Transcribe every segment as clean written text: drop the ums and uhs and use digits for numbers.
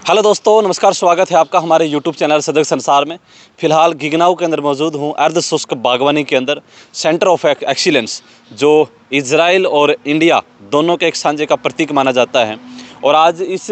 Hello दोस्तों, नमस्कार। स्वागत है आपका हमारे यूट्यूब चैनल सदक संसार में। फ़िलहाल गिगनाऊ के अंदर मौजूद हूँ, अर्ध शुष्क बागवानी के अंदर, सेंटर ऑफ एक्सीलेंस, जो इजराइल और इंडिया दोनों के एक सांझे का प्रतीक माना जाता है। और आज इस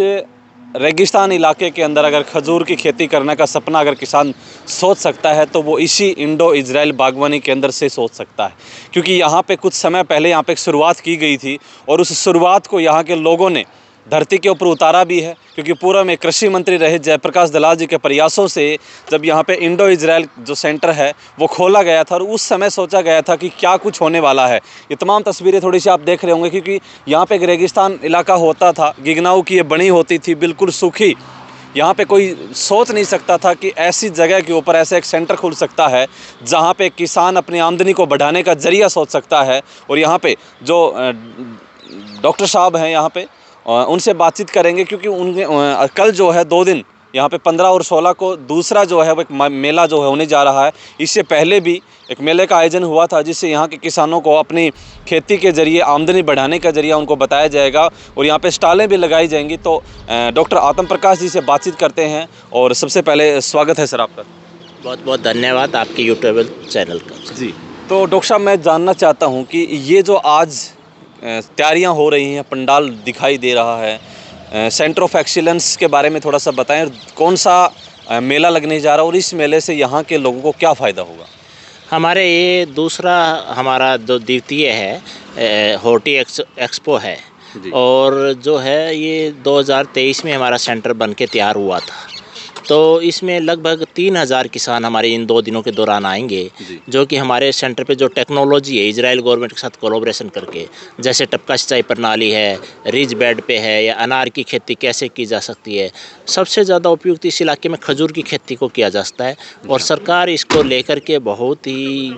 रेगिस्तान इलाके के अंदर अगर खजूर की खेती करने का सपना अगर किसान सोच सकता है तो वो इसी इंडो इजराइल बागवानी के अंदर से सोच सकता है, क्योंकि यहाँ पे कुछ समय पहले यहाँ पे एक शुरुआत की गई थी और उस शुरुआत को यहाँ के लोगों ने धरती के ऊपर उतारा भी है। क्योंकि पूर्व में कृषि मंत्री रहे जयप्रकाश दलाल जी के प्रयासों से जब यहाँ पे इंडो इजराइल जो सेंटर है वो खोला गया था और उस समय सोचा गया था कि क्या कुछ होने वाला है। ये तमाम तस्वीरें थोड़ी सी आप देख रहे होंगे, क्योंकि यहाँ पे एक रेगिस्तान इलाका होता था, गिगनाऊ की ये बनी होती थी, बिल्कुल सूखी। यहाँ पे कोई सोच नहीं सकता था कि ऐसी जगह के ऊपर ऐसा एक सेंटर खुल सकता है जहाँ पे किसान अपनी आमदनी को बढ़ाने का जरिया सोच सकता है। और यहाँ पे जो डॉक्टर साहब हैं यहाँ पे, उनसे बातचीत करेंगे, क्योंकि उनके कल जो है 2 दिन यहाँ पे 15 और 16 को दूसरा जो है वो एक मेला जो है होने जा रहा है। इससे पहले भी एक मेले का आयोजन हुआ था जिससे यहाँ के किसानों को अपनी खेती के जरिए आमदनी बढ़ाने का जरिया उनको बताया जाएगा और यहाँ पे स्टॉलें भी लगाई जाएंगी। तो डॉक्टर आत्म प्रकाश जी से बातचीत करते हैं। और सबसे पहले स्वागत है सर आपका। बहुत बहुत धन्यवाद आपके यूट्यूब चैनल का। जी, तो डॉक्टर साहब, मैं जानना चाहता हूँ कि ये जो आज तैयारियां हो रही हैं, पंडाल दिखाई दे रहा है, सेंटर ऑफ एक्सीलेंस के बारे में थोड़ा सा बताएं। कौन सा मेला लगने जा रहा है और इस मेले से यहाँ के लोगों को क्या फ़ायदा होगा? हमारे ये दूसरा हमारा जो द्वितीय है होर्टी एक्सपो है। और जो है ये 2023 में हमारा सेंटर बन के तैयार हुआ था। तो इसमें लगभग 3000 किसान हमारे इन 2 दिनों के दौरान आएंगे, जो कि हमारे सेंटर पे जो टेक्नोलॉजी है इजराइल गवर्नमेंट के साथ कोलैबोरेशन करके, जैसे टपका सिंचाई प्रणाली है, रिज बेड पे है, या अनार की खेती कैसे की जा सकती है। सबसे ज़्यादा उपयुक्त इस इलाके में खजूर की खेती को किया जा सकता है और सरकार इसको लेकर के बहुत ही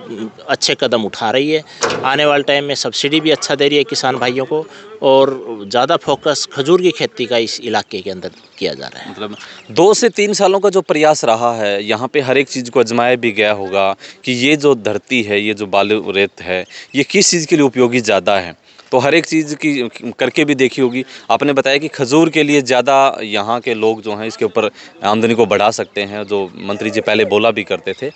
अच्छे कदम उठा रही है। आने वाले टाइम में सब्सिडी भी अच्छा दे रही है किसान भाइयों को और ज़्यादा फोकस खजूर की खेती का इस इलाके के अंदर किया जा रहा है। मतलब 2 से 3 सालों का जो प्रयास रहा है, यहाँ पे हर एक चीज़ को आजमाया भी गया होगा कि ये जो धरती है, ये जो बालू रेत है, ये किस चीज़ के लिए उपयोगी ज़्यादा है। तो हर एक चीज़ की करके भी देखी होगी। आपने बताया कि खजूर के लिए ज़्यादा यहाँ के लोग जो हैं इसके ऊपर आमदनी को बढ़ा सकते हैं, जो मंत्री जी पहले बोला भी करते थे।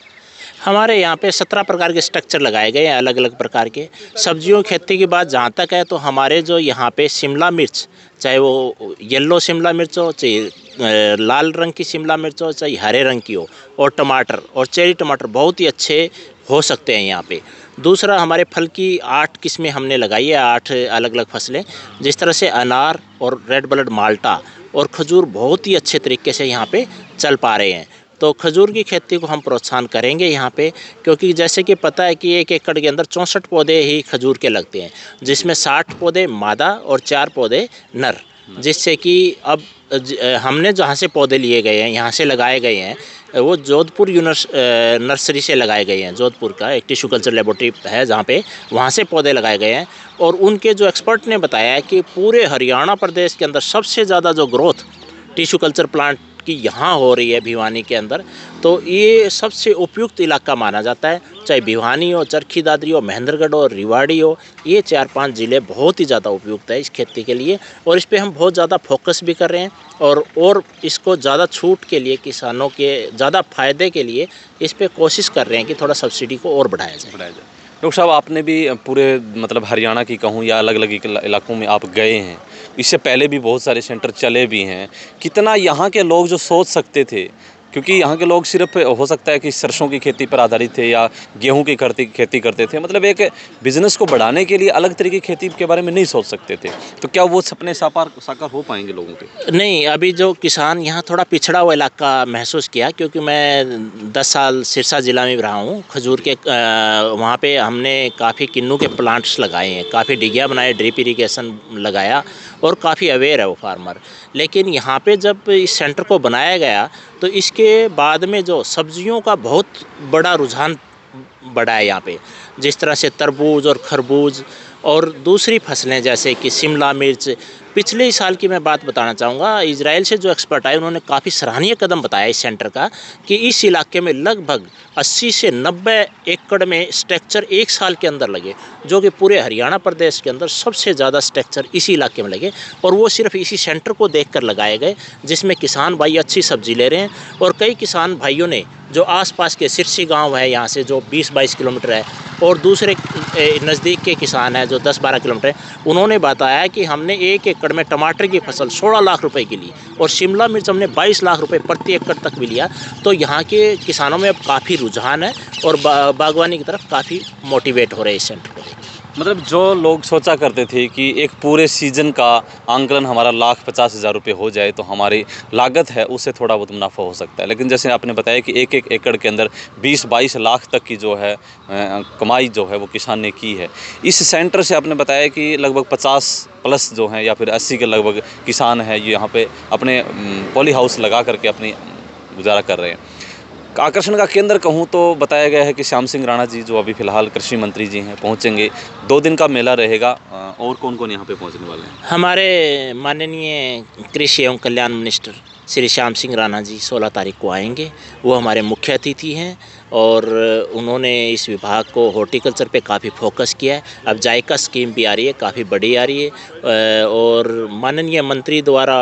हमारे यहाँ पे 17 प्रकार के स्ट्रक्चर लगाए गए हैं, अलग अलग प्रकार के। सब्जियों की खेती की बात जहाँ तक है तो हमारे जो यहाँ पे शिमला मिर्च, चाहे वो येलो शिमला मिर्च हो, चाहे लाल रंग की शिमला मिर्च हो, चाहे हरे रंग की हो, और टमाटर और चेरी टमाटर बहुत ही अच्छे हो सकते हैं यहाँ पे। दूसरा, हमारे फल की 8 किस्में हमने लगाई है, 8 अलग अलग फसलें, जिस तरह से अनार और रेड ब्लड माल्टा और खजूर बहुत ही अच्छे तरीके से यहाँ पे चल पा रहे हैं। तो खजूर की खेती को हम प्रोत्साहन करेंगे यहाँ पे, क्योंकि जैसे कि पता है कि 1 एकड़ के अंदर 64 पौधे ही खजूर के लगते हैं, जिसमें 60 पौधे मादा और 4 पौधे नर। जिससे कि अब हमने जहाँ से पौधे लिए गए हैं, यहाँ से लगाए गए हैं, वो जोधपुर नर्सरी से लगाए गए हैं। जोधपुर का एक टिश्यू कल्चर लेबोरेटरी है जहाँ पे, वहाँ से पौधे लगाए गए हैं। और उनके जो एक्सपर्ट ने बताया है कि पूरे हरियाणा प्रदेश के अंदर सबसे ज़्यादा जो ग्रोथ टिश्यू कल्चर प्लांट कि यहाँ हो रही है भिवानी के अंदर, तो ये सबसे उपयुक्त इलाका माना जाता है। चाहे भिवानी हो, चरखी दादरी हो, महेंद्रगढ़ हो, रिवाड़ी हो, ये 4-5 ज़िले बहुत ही ज़्यादा उपयुक्त है इस खेती के लिए। और इस पे हम बहुत ज़्यादा फोकस भी कर रहे हैं और इसको ज़्यादा छूट के लिए, किसानों के ज़्यादा फ़ायदे के लिए इस पे कोशिश कर रहे हैं कि थोड़ा सब्सिडी को और बढ़ाया जाए। डॉक्टर साहब, आपने भी पूरे मतलब हरियाणा की कहूँ या अलग अलग इलाकों में आप गए हैं, इससे पहले भी बहुत सारे सेंटर चले भी हैं। कितना यहाँ के लोग जो सोच सकते थे, क्योंकि यहाँ के लोग सिर्फ हो सकता है कि सरसों की खेती पर आधारित थे या गेहूं की खेती करते थे, मतलब एक बिजनेस को बढ़ाने के लिए अलग तरीके की खेती के बारे में नहीं सोच सकते थे। तो क्या वो सपने साकार हो पाएंगे लोगों के? नहीं, अभी जो किसान यहाँ थोड़ा पिछड़ा हुआ इलाका महसूस किया, क्योंकि मैं 10 साल सिरसा ज़िला में रहा हूँ। खजूर के वहाँ पे हमने काफ़ी किन्नू के प्लांट्स लगाए हैं, काफ़ी डिगिया बनाए, ड्रिप इरिगेशन लगाया और काफ़ी अवेयर है वो फार्मर। लेकिन यहाँ पे जब इस सेंटर को बनाया गया तो इसके बाद में जो सब्जियों का बहुत बड़ा रुझान बढ़ा है यहाँ पे। जिस तरह से तरबूज और खरबूज और दूसरी फसलें जैसे कि शिमला मिर्च, पिछले साल की मैं बात बताना चाहूँगा, इजराइल से जो एक्सपर्ट आए उन्होंने काफ़ी सराहनीय कदम बताया इस सेंटर का कि इस इलाके में लगभग 80 से 90 एकड़ में स्ट्रक्चर एक साल के अंदर लगे, जो कि पूरे हरियाणा प्रदेश के अंदर सबसे ज़्यादा स्ट्रक्चर इसी इलाके में लगे, और वो सिर्फ इसी सेंटर को देखकर लगाए गए, जिसमें किसान भाई अच्छी सब्जी ले रहे हैं। और कई किसान भाइयों ने जो आसपास के सिरसी गांव है यहाँ से जो 20-22 किलोमीटर है, और दूसरे नज़दीक के किसान हैं जो 10-12 किलोमीटर है, उन्होंने बताया कि हमने 1 एकड़ में टमाटर की फसल 16 लाख रुपए की ली और शिमला मिर्च हमने 22 लाख रुपए प्रति एकड़ तक भी लिया। तो यहाँ के किसानों में अब काफ़ी रुझान है और बागवानी की तरफ काफ़ी मोटिवेट हो रहे हैं इस सेंटर को। मतलब जो लोग सोचा करते थे कि एक पूरे सीजन का आंकलन हमारा 1,50,000 रुपये हो जाए तो हमारी लागत है उससे थोड़ा बहुत मुनाफा हो सकता है, लेकिन जैसे आपने बताया कि एक एक एकड़ के अंदर 20-22 लाख तक की जो है कमाई जो है वो किसान ने की है। इस सेंटर से आपने बताया कि लगभग 50+ जो हैं या फिर 80 के लगभग किसान हैं ये यहाँ पे अपने पॉली हाउस लगा करके अपनी गुजारा कर रहे हैं। आकर्षण का केंद्र कहूँ तो बताया गया है कि श्याम सिंह राणा जी जो अभी फ़िलहाल कृषि मंत्री जी हैं पहुँचेंगे, 2 दिन का मेला रहेगा। और कौन कौन यहाँ पे पहुँचने वाले हैं? हमारे माननीय कृषि एवं कल्याण मिनिस्टर श्री श्याम सिंह राणा जी 16 तारीख को आएंगे। वो हमारे मुख्य अतिथि हैं और उन्होंने इस विभाग को हॉर्टिकल्चर पे काफ़ी फोकस किया है। अब जायका स्कीम भी आ रही है, काफ़ी बड़ी आ रही है, और माननीय मंत्री द्वारा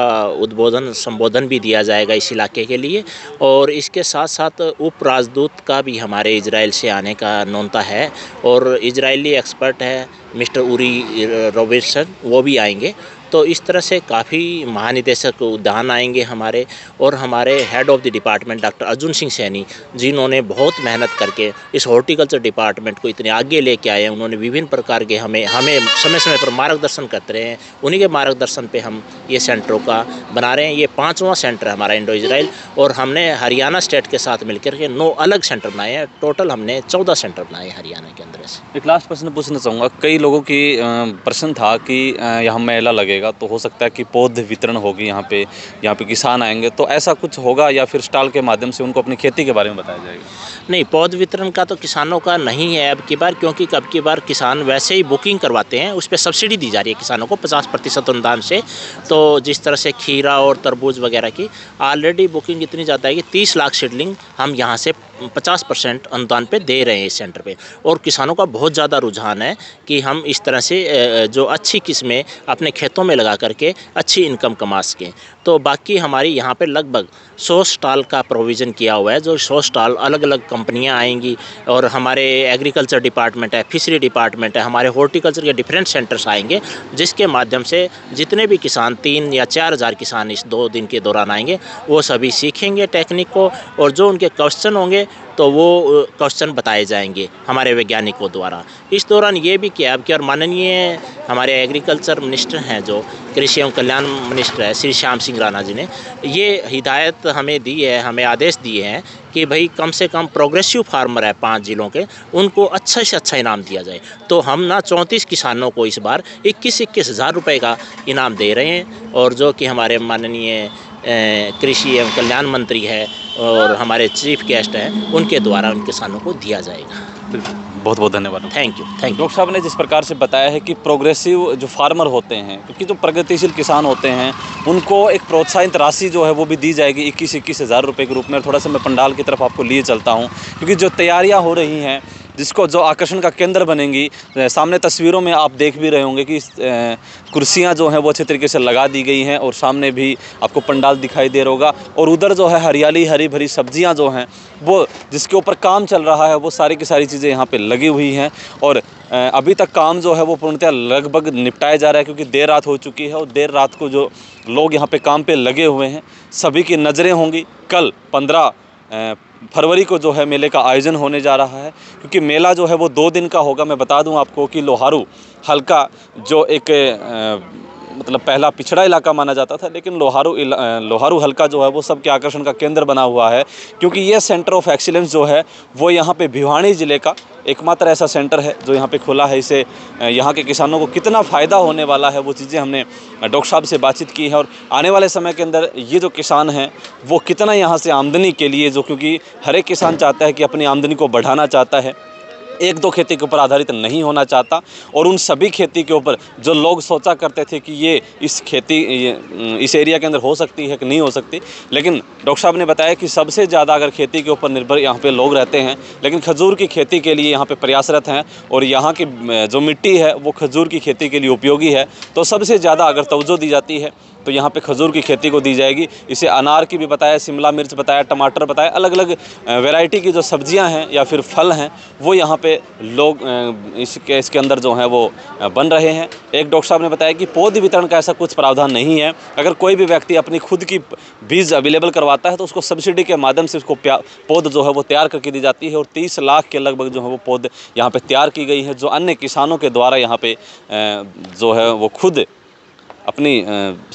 संबोधन भी दिया जाएगा इस इलाके के लिए। और इसके साथ साथ उप राजदूत का भी हमारे इजराइल से आने का न्योता है, और इजरायली एक्सपर्ट है मिस्टर उरी रॉबिन्सन, वो भी आएंगे। तो इस तरह से काफ़ी महानिदेशक उद्यान आएंगे हमारे, और हमारे head of the department doctor Arjun Singh Saini जिन्होंने बहुत मेहनत करके इस हॉर्टिकल्चर डिपार्टमेंट को इतने आगे लेके आए हैं। उन्होंने विभिन्न प्रकार के हमें समय समय पर मार्गदर्शन करते रहे हैं। उन्हीं के मार्गदर्शन पे हम ये सेंटरों का बना रहे हैं। ये 5वां सेंटर है हमारा इंडो इजराइल, और हमने हरियाणा स्टेट के साथ मिलकर के 9 अलग सेंटर बनाए हैं। टोटल हमने 14 सेंटर बनाए हैं हरियाणा के अंदर से। एक लास्ट प्रश्न पूछना चाहूँगा, कई लोगों की प्रश्न था कि यहाँ मेला लगेगा तो हो सकता है कि पौध वितरण होगी यहाँ पे किसान आएंगे, तो ऐसा कुछ होगा या फिर स्टॉल के माध्यम से उनको अपनी खेती के बारे में बताया जाएगा? नहीं, पौध वितरण का तो किसानों का नहीं है अब की बार, क्योंकि अब की बार किसान वैसे ही बुकिंग करवाते हैं, उस पर सब्सिडी दी जा रही है किसानों को 50% अनुदान से। तो जिस तरह से खीरा और तरबूज वगैरह की ऑलरेडी बुकिंग इतनी ज़्यादा है कि 30 लाख सीडलिंग हम यहाँ से 50% अनुदान पे दे रहे हैं इस सेंटर पे, और किसानों का बहुत ज़्यादा रुझान है कि हम इस तरह से जो अच्छी किस्में अपने खेतों में लगा करके अच्छी इनकम कमा सकें। तो बाकी हमारी यहाँ पे लगभग 100 स्टॉल का प्रोविज़न किया हुआ है, जो 100 स्टॉल अलग अलग कंपनियाँ आएंगी, और हमारे एग्रीकल्चर डिपार्टमेंट है, फिशरी डिपार्टमेंट है, हमारे हॉर्टिकल्चर के डिफरेंट सेंटर्स आएंगे, जिसके माध्यम से जितने भी किसान 3 या 4 हज़ार किसान इस 2 दिन के दौरान आएंगे, वो सभी सीखेंगे टेक्निक को, और जो उनके क्वेश्चन होंगे तो वो क्वेश्चन बताए जाएंगे हमारे वैज्ञानिकों द्वारा। इस दौरान ये भी किया कि और माननीय हमारे एग्रीकल्चर मिनिस्टर हैं, जो कृषि एवं कल्याण मिनिस्टर है श्री श्याम सिंह राणा जी ने ये हिदायत हमें दी है, हमें आदेश दिए हैं कि भाई कम से कम प्रोग्रेसिव फार्मर है 5 जिलों के, उनको अच्छा से अच्छा इनाम दिया जाए। तो हम ना 34 किसानों को इस बार 21-21 हज़ार रुपये का इनाम दे रहे हैं, और जो कि हमारे माननीय कृषि एवं कल्याण मंत्री है और हमारे चीफ गेस्ट हैं, उनके द्वारा उन किसानों को दिया जाएगा। बहुत बहुत धन्यवाद। Thank you. डॉक्टर साहब ने जिस प्रकार से बताया है कि प्रोग्रेसिव जो फार्मर होते हैं, क्योंकि जो प्रगतिशील किसान होते हैं उनको एक प्रोत्साहित राशि जो है वो भी दी जाएगी 21-21 हज़ार रुपये के रूप में। थोड़ा सा मैं पंडाल की तरफ आपको लिए चलता हूँ, क्योंकि जो तैयारियाँ हो रही हैं जिसको जो आकर्षण का केंद्र बनेंगी, सामने तस्वीरों में आप देख भी रहे होंगे कि कुर्सियां जो हैं वो अच्छे तरीके से लगा दी गई हैं, और सामने भी आपको पंडाल दिखाई दे रहा होगा, और उधर जो है हरियाली हरी भरी सब्जियां जो हैं वो जिसके ऊपर काम चल रहा है वो सारी की सारी चीज़ें यहाँ पे लगी हुई हैं। और अभी तक काम जो है वो पूर्णतः लगभग निपटाया जा रहा है, क्योंकि देर रात हो चुकी है, और देर रात को जो लोग यहाँ पे काम पे लगे हुए हैं सभी की नज़रें होंगी। कल 15 फरवरी को जो है मेले का आयोजन होने जा रहा है, क्योंकि मेला जो है वो 2 दिन का होगा। मैं बता दूं आपको कि लोहारू हल्का जो एक मतलब पहला पिछड़ा इलाका माना जाता था, लेकिन लोहारू हल्का जो है वो सबके आकर्षण का केंद्र बना हुआ है, क्योंकि ये सेंटर ऑफ एक्सीलेंस जो है वो यहाँ पे भिवानी ज़िले का एकमात्र ऐसा सेंटर है जो यहाँ पे खुला है। इसे यहाँ के किसानों को कितना फ़ायदा होने वाला है वो चीज़ें हमने डॉक्टर साहब से बातचीत की है, और आने वाले समय के अंदर ये जो किसान हैं वो कितना यहाँ से आमदनी के लिए, जो क्योंकि हर एक किसान चाहता है कि अपनी आमदनी को बढ़ाना चाहता है, एक दो खेती के ऊपर आधारित नहीं होना चाहता। और उन सभी खेती के ऊपर जो लोग सोचा करते थे कि ये इस एरिया के अंदर हो सकती है कि नहीं हो सकती, लेकिन डॉक्टर साहब ने बताया कि सबसे ज़्यादा अगर खेती के ऊपर निर्भर यहाँ पे लोग रहते हैं, लेकिन खजूर की खेती के लिए यहाँ पे प्रयासरत हैं और यहाँ की जो मिट्टी है वो खजूर की खेती के लिए उपयोगी है। तो सबसे ज़्यादा अगर तवज्जो दी जाती है तो यहाँ पे खजूर की खेती को दी जाएगी। इसे अनार की भी बताया, शिमला मिर्च बताया, टमाटर बताया, अलग अलग वैरायटी की जो सब्जियाँ हैं या फिर फल हैं वो यहाँ पे लोग इसके अंदर जो हैं वो बन रहे हैं। एक डॉक्टर साहब ने बताया कि पौध वितरण का ऐसा कुछ प्रावधान नहीं है। अगर कोई भी व्यक्ति अपनी खुद की बीज अवेलेबल करवाता है तो उसको सब्सिडी के माध्यम से उसको पौध जो है वो तैयार करके दी जाती है। और 30 लाख के लगभग जो है वो पौध यहाँ पे तैयार की गई है, जो अन्य किसानों के द्वारा यहाँ पे जो है वो खुद अपनी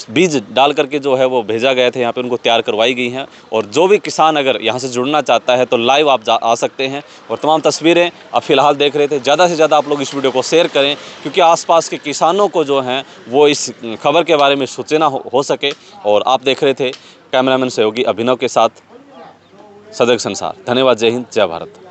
बीज डाल करके जो है वो भेजा गए थे, यहाँ पे उनको तैयार करवाई गई हैं। और जो भी किसान अगर यहाँ से जुड़ना चाहता है तो लाइव आप आ सकते हैं। और तमाम तस्वीरें आप फिलहाल देख रहे थे। ज़्यादा से ज़्यादा आप लोग इस वीडियो को शेयर करें, क्योंकि आसपास के किसानों को जो हैं वो इस खबर के बारे में सूचना हो सके। और आप देख रहे थे कैमरामैन सहयोगी अभिनव के साथ सदक संसार। धन्यवाद। जय हिंद, जय भारत।